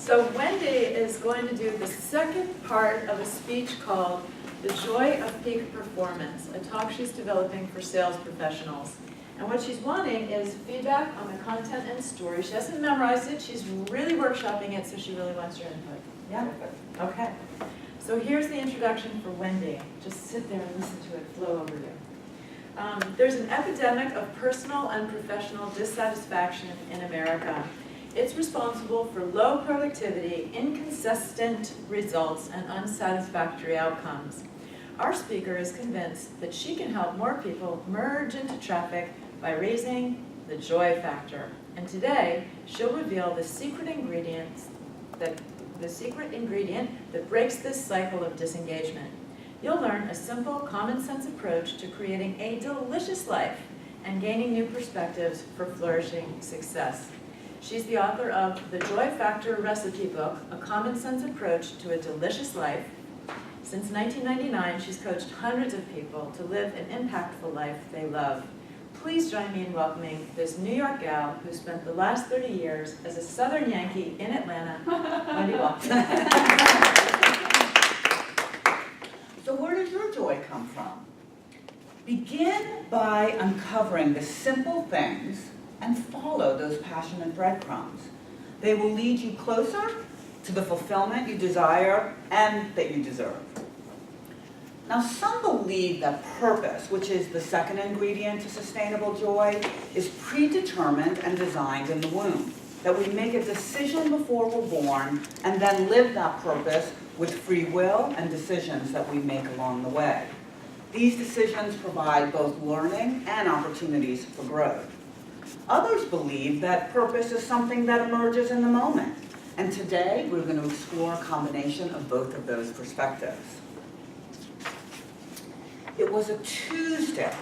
So Wendy is going to do the second part of a speech called The Joy of Peak Performance, a talk she's developing for sales professionals. And what she's wanting is feedback on the content and story. She hasn't memorized it, she's really workshopping it, so she really wants your input. Yeah? Okay. So here's the introduction for Wendy. Just sit there and listen to it flow over you. There's an epidemic of personal and professional dissatisfaction in America. It's responsible for low productivity, inconsistent results, and unsatisfactory outcomes. Our speaker is convinced that she can help more people merge into traffic by raising the joy factor. And today, she'll reveal the secret ingredient that breaks this cycle of disengagement. You'll learn a simple, common-sense approach to creating a delicious life and gaining new perspectives for flourishing success. She's the author of The Joy Factor Recipe Book, A Common-Sense Approach to a Delicious Life. Since 1999, she's coached hundreds of people to live an impactful life they love. Please join me in welcoming this New York gal who spent the last 30 years as a Southern Yankee in Atlanta, Wendy Walker. So where does your joy come from? Begin by uncovering the simple things and follow those passionate breadcrumbs. They will lead you closer to the fulfillment you desire and that you deserve. Now, some believe that purpose, which is the second ingredient to sustainable joy, is predetermined and designed in the womb. That we make a decision before we're born and then live that purpose with free will and decisions that we make along the way. These decisions provide both learning and opportunities for growth. Others believe that purpose is something that emerges in the moment. And today, we're going to explore a combination of both of those perspectives. It was a Tuesday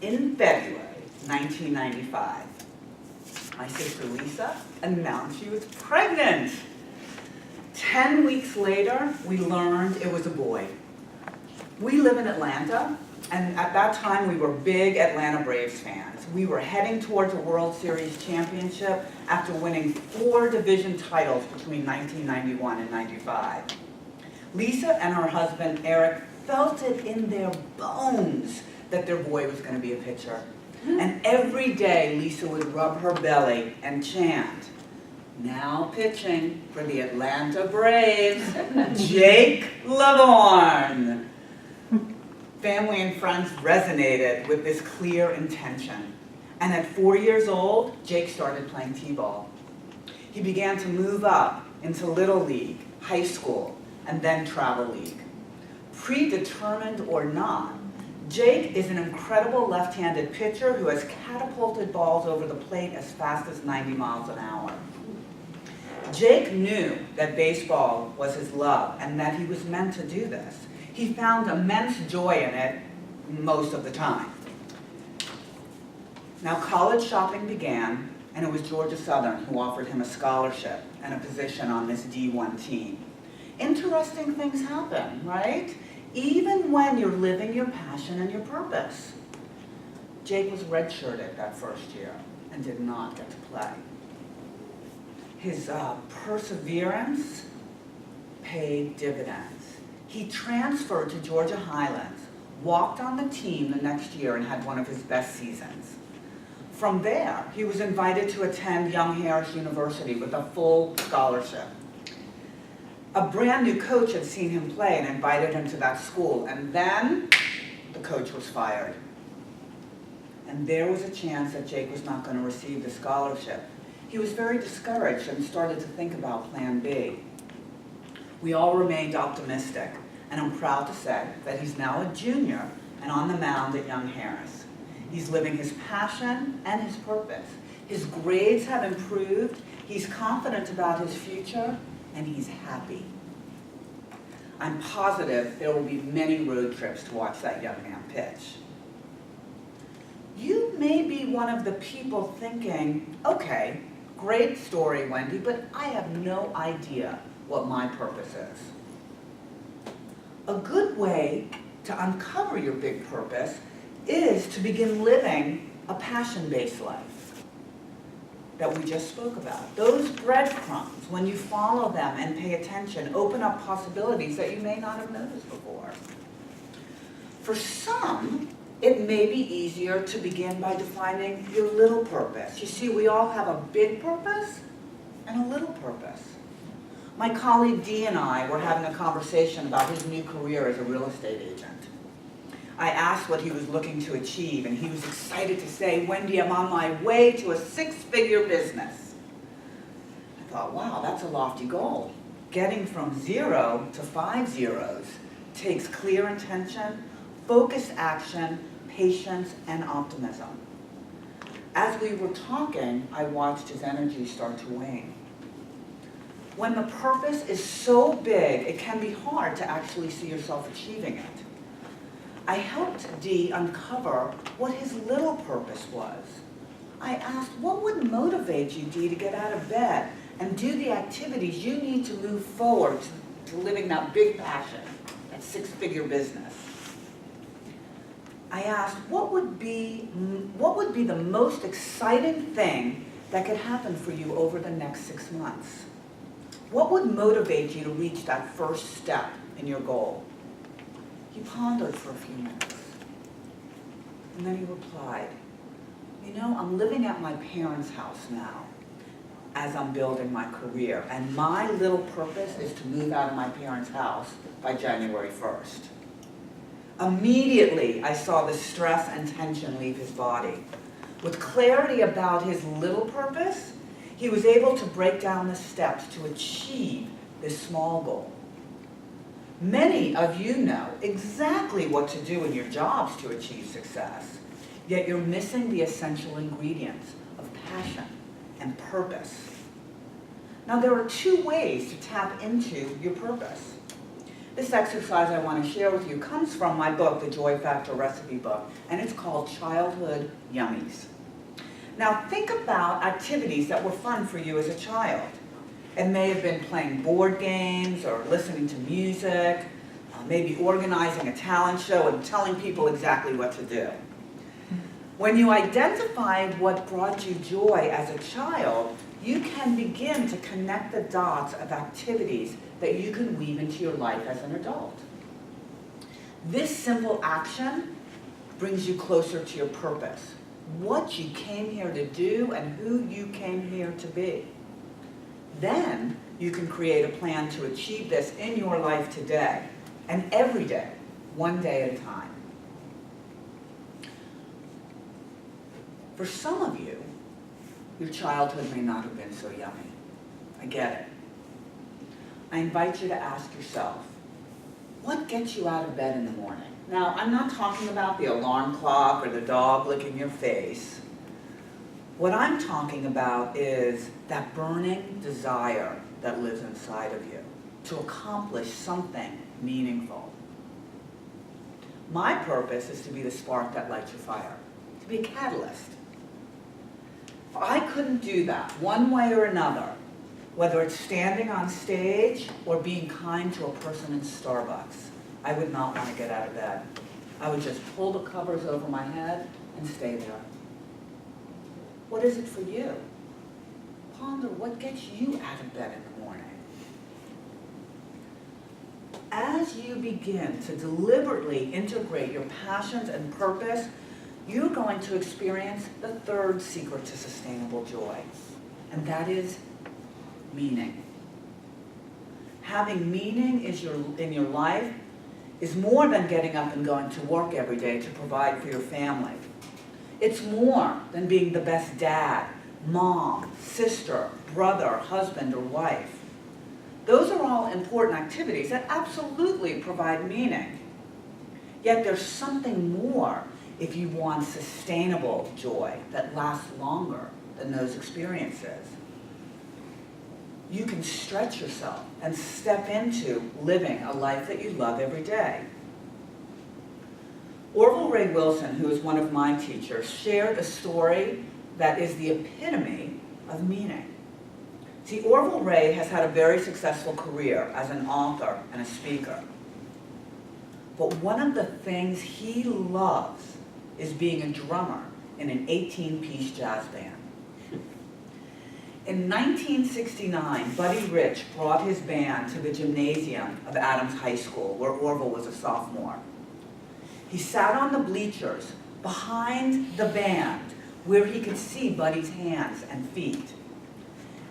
in February 1995. My sister Lisa announced she was pregnant. 10 weeks later, we learned it was a boy. We live in Atlanta, and at that time we were big Atlanta Braves fans. We were heading towards a World Series championship after winning 4 division titles between 1991 and 95. Lisa and her husband Eric felt it in their bones that their boy was going to be a pitcher. And every day Lisa would rub her belly and chant, "Now pitching for the Atlanta Braves, Jake LaVorn." Family and friends resonated with this clear intention. And at 4 years old, Jake started playing t-ball. He began to move up into Little League, high school, and then Travel League. Predetermined or not, Jake is an incredible left-handed pitcher who has catapulted balls over the plate as fast as 90 miles an hour. Jake knew that baseball was his love and that he was meant to do this. He found immense joy in it most of the time. Now, college shopping began, and it was Georgia Southern who offered him a scholarship and a position on this D1 team. Interesting things happen, right? Even when you're living your passion and your purpose. Jake was redshirted that first year and did not get to play. His perseverance paid dividends. He transferred to Georgia Highlands, walked on the team the next year, and had one of his best seasons. From there, he was invited to attend Young Harris University with a full scholarship. A brand new coach had seen him play and invited him to that school, and then the coach was fired. And there was a chance that Jake was not going to receive the scholarship. He was very discouraged and started to think about Plan B. We all remained optimistic, and I'm proud to say that he's now a junior and on the mound at Young Harris. He's living his passion and his purpose. His grades have improved, he's confident about his future, and he's happy. I'm positive there will be many road trips to watch that young man pitch. You may be one of the people thinking, okay, great story, Wendy, but I have no idea what my purpose is. A good way to uncover your big purpose is to begin living a passion-based life. that we just spoke about. Those breadcrumbs, when you follow them and pay attention, open up possibilities that you may not have noticed before. For some, it may be easier to begin by defining your little purpose. You see, we all have a big purpose and a little purpose. My colleague Dee and I were having a conversation about his new career as a real estate agent. I asked what he was looking to achieve, and he was excited to say, "Wendy, I'm on my way to a 6-figure business." I thought, wow, that's a lofty goal. Getting from 0 to 5 zeros takes clear intention, focused action, patience, and optimism. As we were talking, I watched his energy start to wane. When the purpose is so big, it can be hard to actually see yourself achieving it. I helped Dee uncover what his little purpose was. I asked, what would motivate you, Dee, to get out of bed and do the activities you need to move forward to living that big passion, that 6-figure business? I asked, what would be the most exciting thing that could happen for you over the next 6 months? What would motivate you to reach that first step in your goal? He pondered for a few minutes, and then he replied, "You know, I'm living at my parents' house now as I'm building my career, and my little purpose is to move out of my parents' house by January 1st. Immediately, I saw the stress and tension leave his body. With clarity about his little purpose, he was able to break down the steps to achieve this small goal. Many of you know exactly what to do in your jobs to achieve success, yet you're missing the essential ingredients of passion and purpose. Now, there are 2 ways to tap into your purpose. This exercise I want to share with you comes from my book, The Joy Factor Recipe Book, and it's called Childhood Yummies. Now, think about activities that were fun for you as a child. It may have been playing board games or listening to music, maybe organizing a talent show and telling people exactly what to do. When you identify what brought you joy as a child, you can begin to connect the dots of activities that you can weave into your life as an adult. This simple action brings you closer to your purpose, what you came here to do and who you came here to be. Then you can create a plan to achieve this in your life today and every day, one day at a time. For some of you, your childhood may not have been so yummy. I get it. I invite you to ask yourself, what gets you out of bed in the morning? Now, I'm not talking about the alarm clock or the dog licking your face. What I'm talking about is that burning desire that lives inside of you to accomplish something meaningful. My purpose is to be the spark that lights your fire, to be a catalyst. If I couldn't do that one way or another, whether it's standing on stage or being kind to a person in Starbucks, I would not want to get out of bed. I would just pull the covers over my head and stay there. What is it for you? Ponder what gets you out of bed in the morning. As you begin to deliberately integrate your passions and purpose, you're going to experience the 3rd secret to sustainable joy, and that is meaning. Having meaning in your life is more than getting up and going to work every day to provide for your family. It's more than being the best dad, mom, sister, brother, husband, or wife. Those are all important activities that absolutely provide meaning. Yet there's something more if you want sustainable joy that lasts longer than those experiences. You can stretch yourself and step into living a life that you love every day. Orville Ray Wilson, who is one of my teachers, shared a story that is the epitome of meaning. See, Orville Ray has had a very successful career as an author and a speaker. But one of the things he loves is being a drummer in an 18-piece jazz band. In 1969, Buddy Rich brought his band to the gymnasium of Adams High School, where Orville was a sophomore. He sat on the bleachers behind the band, where he could see Buddy's hands and feet.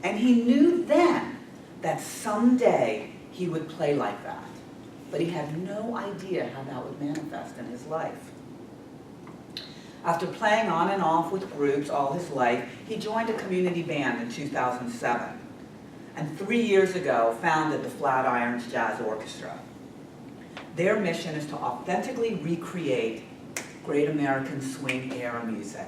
And he knew then that someday he would play like that, but he had no idea how that would manifest in his life. After playing on and off with groups all his life, he joined a community band in 2007, and 3 years ago founded the Flatirons Jazz Orchestra. Their mission is to authentically recreate great American swing era music.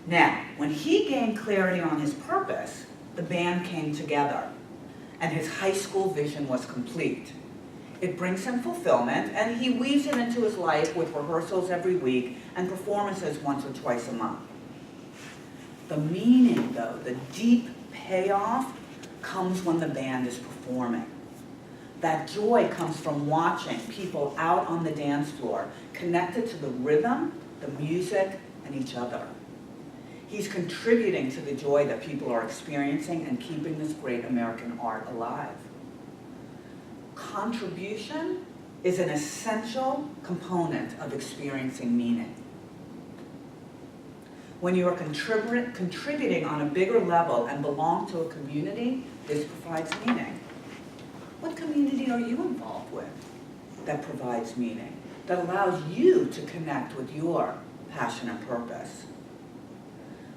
Now, when he gained clarity on his purpose, the band came together, and his high school vision was complete. It brings him fulfillment, and he weaves it into his life with rehearsals every week and performances once or twice a month. The meaning, though, the deep payoff, comes when the band is performing. That joy comes from watching people out on the dance floor, connected to the rhythm, the music, and each other. He's contributing to the joy that people are experiencing and keeping this great American art alive. Contribution is an essential component of experiencing meaning. When you are contributing on a bigger level and belong to a community, this provides meaning. What community are you involved with that provides meaning, that allows you to connect with your passion and purpose?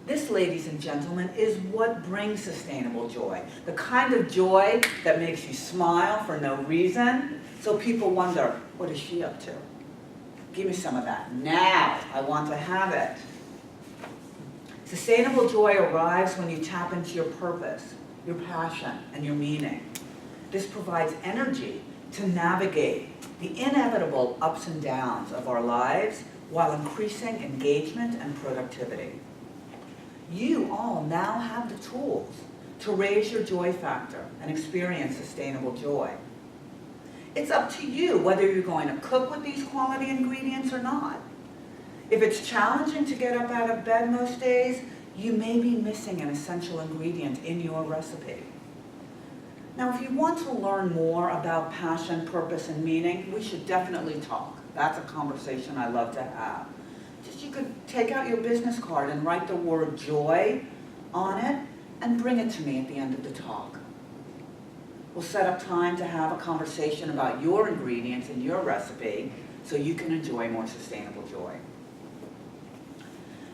This, ladies and gentlemen, is what brings sustainable joy. The kind of joy that makes you smile for no reason, so people wonder, what is she up to? Give me some of that. Now, I want to have it. Sustainable joy arrives when you tap into your purpose, your passion, and your meaning. This provides energy to navigate the inevitable ups and downs of our lives while increasing engagement and productivity. You all now have the tools to raise your joy factor and experience sustainable joy. It's up to you whether you're going to cook with these quality ingredients or not. If it's challenging to get up out of bed most days, you may be missing an essential ingredient in your recipe. Now, if you want to learn more about passion, purpose, and meaning, we should definitely talk. That's a conversation I love to have. You could take out your business card and write the word joy on it and bring it to me at the end of the talk. We'll set up time to have a conversation about your ingredients in your recipe so you can enjoy more sustainable joy.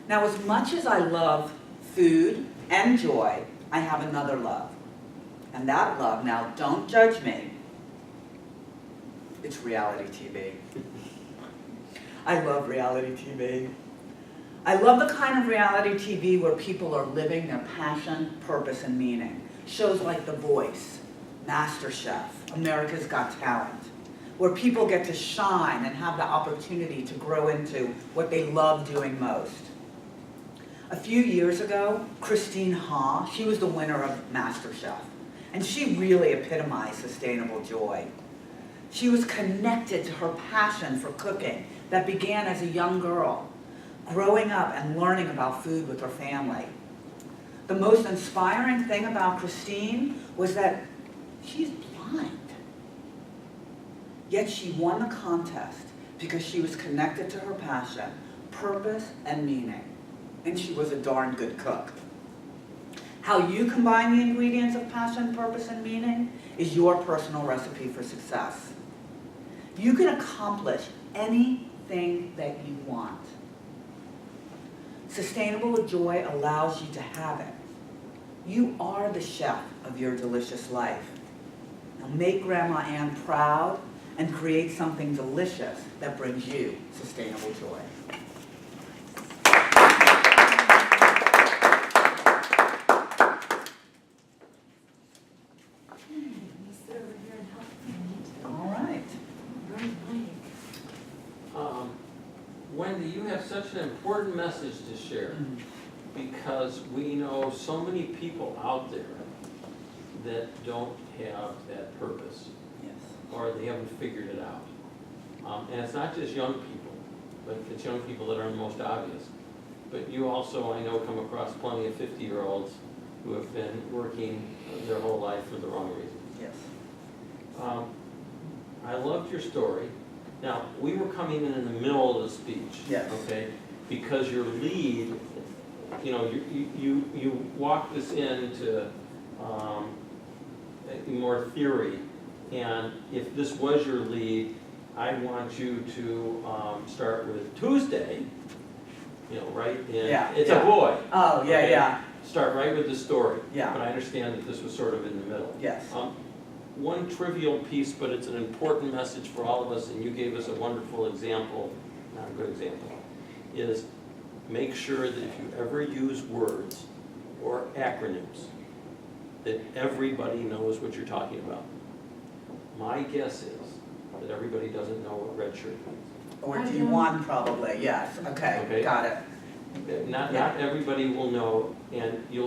Now, as much as I love food and joy, I have another love. And that love, now don't judge me, it's reality TV. I love reality TV. I love the kind of reality TV where people are living their passion, purpose, and meaning. Shows like The Voice, MasterChef, America's Got Talent, where people get to shine and have the opportunity to grow into what they love doing most. A few years ago, Christine Ha, she was the winner of MasterChef, and she really epitomized sustainable joy. She was connected to her passion for cooking that began as a young girl, growing up and learning about food with her family. The most inspiring thing about Christine was that she's blind. Yet she won the contest because she was connected to her passion, purpose, and meaning. And she was a darn good cook. How you combine the ingredients of passion, purpose, and meaning is your personal recipe for success. You can accomplish anything that you want. Sustainable joy allows you to have it. You are the chef of your delicious life. Now make Grandma Ann proud and create something delicious that brings you sustainable joy. Wendy, you have such an important message to share because we know so many people out there that don't have that purpose. Yes. Or they haven't figured it out. And it's not just young people, but it's young people that are the most obvious. But you also, I know, come across plenty of 50-year-olds who have been working their whole life for the wrong reasons. Yes. I loved your story. Now, we were coming in the middle of the speech. Yes. Okay? Because your lead, you know, you walked us into more theory. And if this was your lead, I want you to start with Tuesday, you know, right? And Yeah, it's yeah. a boy. Oh, yeah, Okay? yeah, Start right with the story. Yeah. But I understand that this was sort of in the middle. yes. One trivial piece, but it's an important message for all of us, and you gave us a wonderful example, not a good example, is make sure that if you ever use words or acronyms, that everybody knows what you're talking about. My guess is that everybody doesn't know what red shirt means. Or D1 probably, yes, okay, Okay. got it. Not everybody will know, and you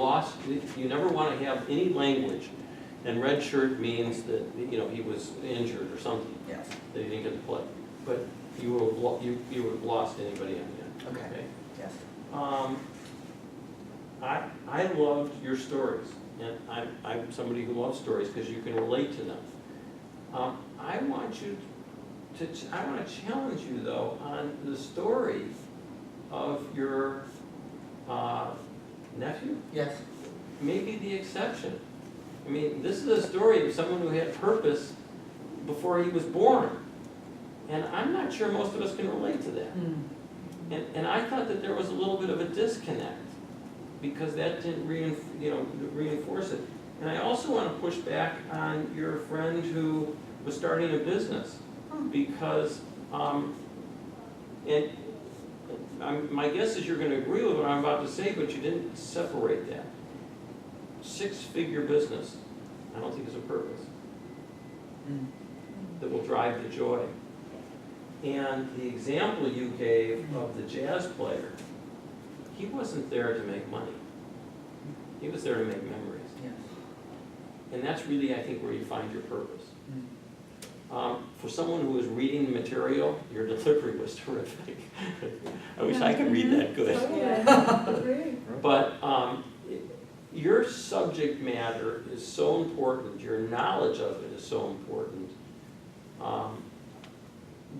never want to have any language, and red shirt means that, you know, he was injured or something, Yes, that he didn't get to play. But you would have lost anybody on the end. okay, yes. I loved your stories, and I'm somebody who loves stories because you can relate to them. I want to challenge you though on the story of your nephew, Yes. maybe the exception. I mean, this is a story of someone who had purpose before he was born. And I'm not sure most of us can relate to that. And I thought that there was a little bit of a disconnect because that didn't reinforce it. And I also want to push back on your friend who was starting a business because, my guess is you're going to agree with what I'm about to say, but you didn't separate that. 6-figure business, I don't think is a purpose that will drive the joy. And the example you gave of the jazz player, he wasn't there to make money. He was there to make memories. Yes. And that's really, I think, where you find your purpose. For someone who was reading the material, your delivery was terrific. I wish I could read that good. But your subject matter is so important, your knowledge of it is so important.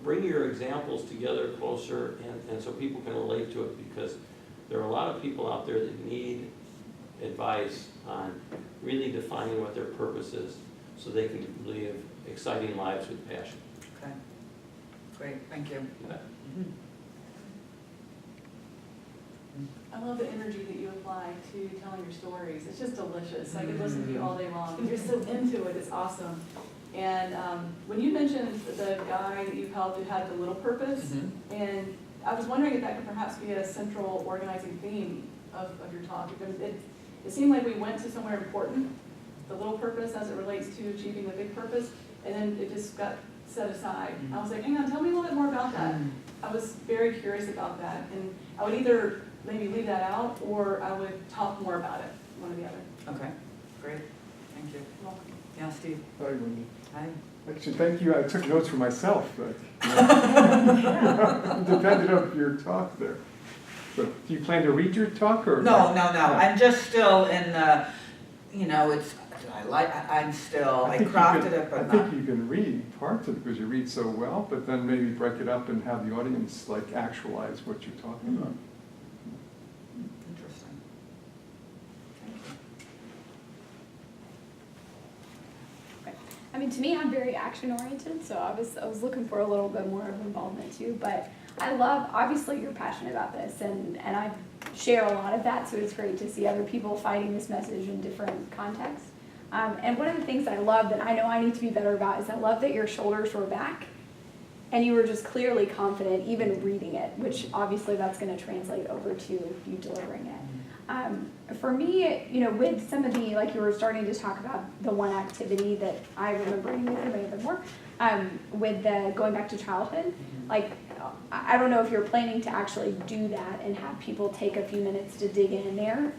Bring your examples together closer and so people can relate to it, because there are a lot of people out there that need advice on really defining what their purpose is so they can live exciting lives with passion. Okay, great, thank you. I love the energy that you apply to telling your stories. It's just delicious. I could listen to you all day long. You're so into it. It's awesome. And when you mentioned the guy that you helped who had the little purpose, and I was wondering if that could perhaps be a central organizing theme of your talk, because it seemed like we went to somewhere important, the little purpose as it relates to achieving the big purpose, and then it just got set aside. I was like, hang on, tell me a little bit more about that. I was very curious about that, and I would either maybe leave that out, or I would talk more about it, one or the other. Okay, great, thank you. You're welcome. Yeah, Steve? Hi, Wendy. Hi. Actually, thank you. I took notes for myself, but depended on your talk there. But do you plan to read your talk or? No, I'm just still in the, you know, I crafted it, but I not. think you can read parts of it because you read so well, but then maybe break it up and have the audience like actualize what you're talking about. Interesting. Thank you. I mean, to me, I'm very action-oriented, so I was looking for a little bit more of involvement too. But I love, obviously, you're passionate about this, and I share a lot of that, so it's great to see other people fighting this message in different contexts. And one of the things I love that I know I need to be better about is I love that your shoulders were back, and you were just clearly confident, even reading it, which obviously that's going to translate over to you delivering it. For me, you know, with some of the, like you were starting to talk about the one activity that I remember, and maybe there may have been more, with the going back to childhood, like, I don't know if you're planning to actually do that and have people take a few minutes to dig in there,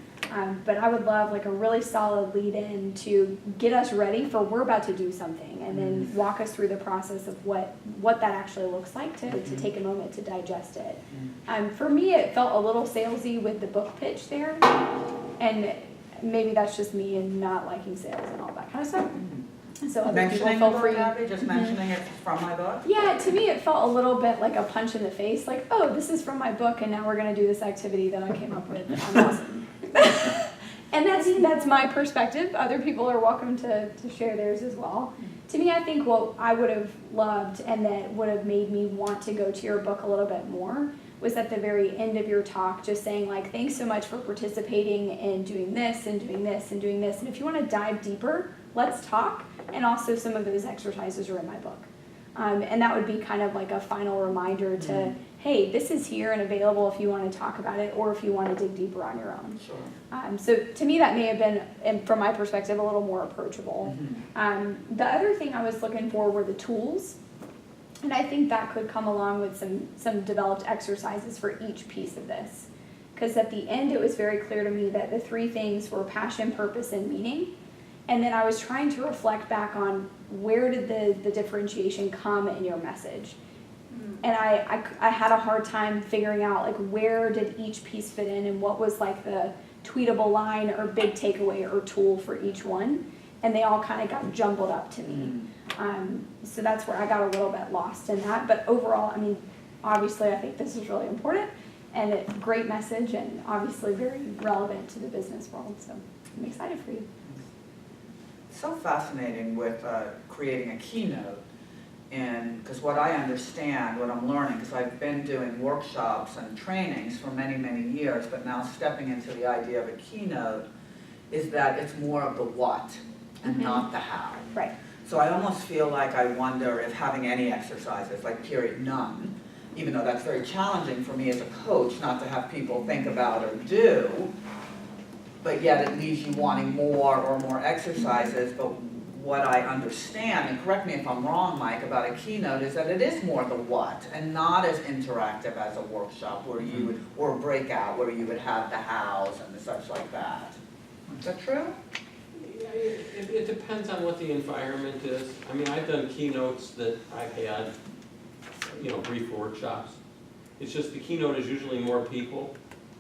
but I would love like a really solid lead in to get us ready for we're about to do something, and then walk us through the process of what that actually looks like to take a moment to digest it. For me, it felt a little salesy with the book pitch there, and maybe that's just me and not liking sales and all that kind of stuff. And so other people Mentioning feel the free. book, Abby, just mentioning it's from my book? Yeah, to me it felt a little bit like a punch in the face, like, oh, this is from my book and now we're gonna do this activity that I came up with. I'm awesome. And that's my perspective. Other people are welcome to share theirs as well. To me, I think what I would have loved and that would have made me want to go to your book a little bit more was at the very end of your talk, just saying like, thanks so much for participating in doing this and doing this and doing this. And if you want to dive deeper, let's talk. And also some of those exercises are in my book. And that would be kind of like a final reminder to, hey, this is here and available if you want to talk about it or if you want to dig deeper on your own. Sure. So to me, that may have been, and from my perspective, a little more approachable. The other thing I was looking for were the tools. And I think that could come along with some developed exercises for each piece of this. Because at the end, it was very clear to me that the three things were passion, purpose, and meaning. And then I was trying to reflect back on where did the differentiation come in your message. And I had a hard time figuring out like where did each piece fit in and what was like the tweetable line or big takeaway or tool for each one. And they all kind of got jumbled up to me. So that's where I got a little bit lost in that. But overall, I mean, obviously I think this is really important and a great message and obviously very relevant to the business world. So I'm excited for you. So fascinating with creating a keynote, and because what I understand, what I'm learning, because I've been doing workshops and trainings for many, many years, but now stepping into the idea of a keynote is that it's more of the what and not the how. Right. So I almost feel like I wonder if having any exercises, like period none, even though that's very challenging for me as a coach not to have people think about or do, but yet it leaves you wanting more or more exercises. But what I understand, and correct me if I'm wrong, Mike, about a keynote is that it is more the what and not as interactive as a workshop where you would, or a breakout where you would have the hows and the such like that. Is that true? It depends on what the environment is. I mean, I've done keynotes that I've had, brief workshops. It's just the keynote is usually more people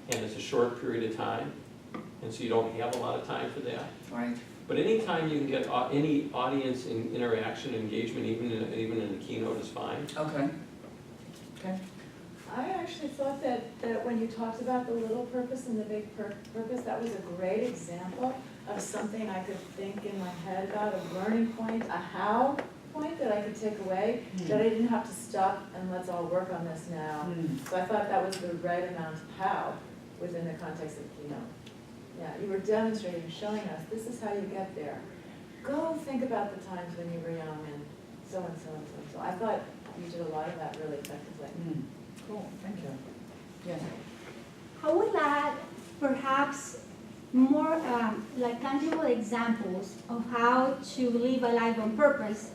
and it's a short period of time. And so you don't have a lot of time for that. Right. But anytime you can get any audience in interaction, engagement, even in a keynote is fine. Okay. Okay. I actually thought that when you talked about the little purpose and the big purpose, that was a great example of something I could think in my head about, a learning point, a how point that I could take away, that I didn't have to stop and let's all work on this now. So I thought that was the right amount of how within the context of keynote. Yeah, you were demonstrating, showing us, this is how you get there. Go think about the times when you were young and so and so and so and so. I thought you did a lot of that really effectively. Cool, thank you. Yes. I would add perhaps more like tangible examples of how to live a life on purpose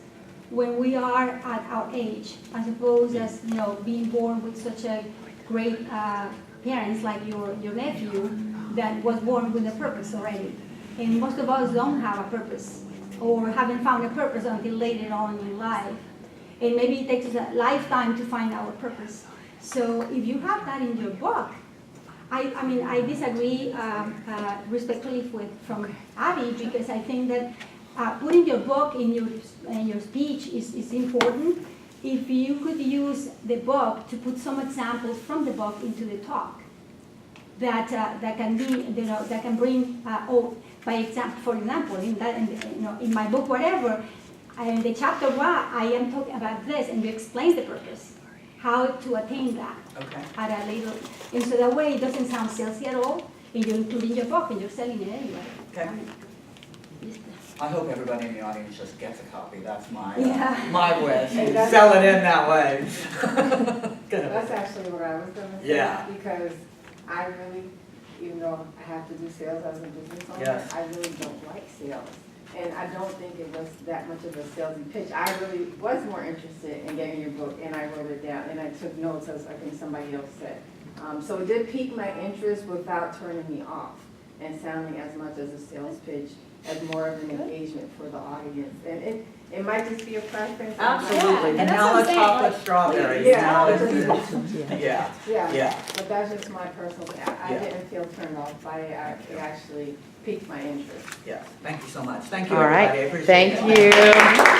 when we are at our age, as opposed as being born with such a great parents like your nephew that was born with a purpose already. And most of us don't have a purpose or haven't found a purpose until later on in life. And maybe it takes us a lifetime to find our purpose. So if you have that in your book, I disagree respectfully from Abby, because I think that putting your book in your speech is important. If you could use the book to put some examples from the book into the talk, that can be that can bring for example in my book whatever, in the chapter 1 I am talking about this, and you explain the purpose, how to attain that. Okay. At a later, and so that way it doesn't sound salesy at all, and you're including your book and you're selling it anyway. Okay. I hope everybody in the audience just gets a copy. That's my Yeah. wish. Hey, that's- Sell it in that way. That's actually what I was gonna say. Yeah. Because I really, even though I have to do sales as a business owner, Yes. I really don't like sales. And I don't think it was that much of a salesy pitch. I really was more interested in getting your book, and I wrote it down, and I took notes, as I think somebody else said. So it did pique my interest without turning me off and sounding as much as a sales pitch. as more of an engagement for the audience. And it might just be a preference. Absolutely, and that's what I'm vanilla, saying, chocolate, like, strawberries. Yeah. now it's- Yeah, Yeah, yeah. but that's just my personal, I Yeah. didn't feel turned off by it, it actually piqued my interest. Yes, thank you so much. Thank you, All right, everybody. I appreciate it. thank you.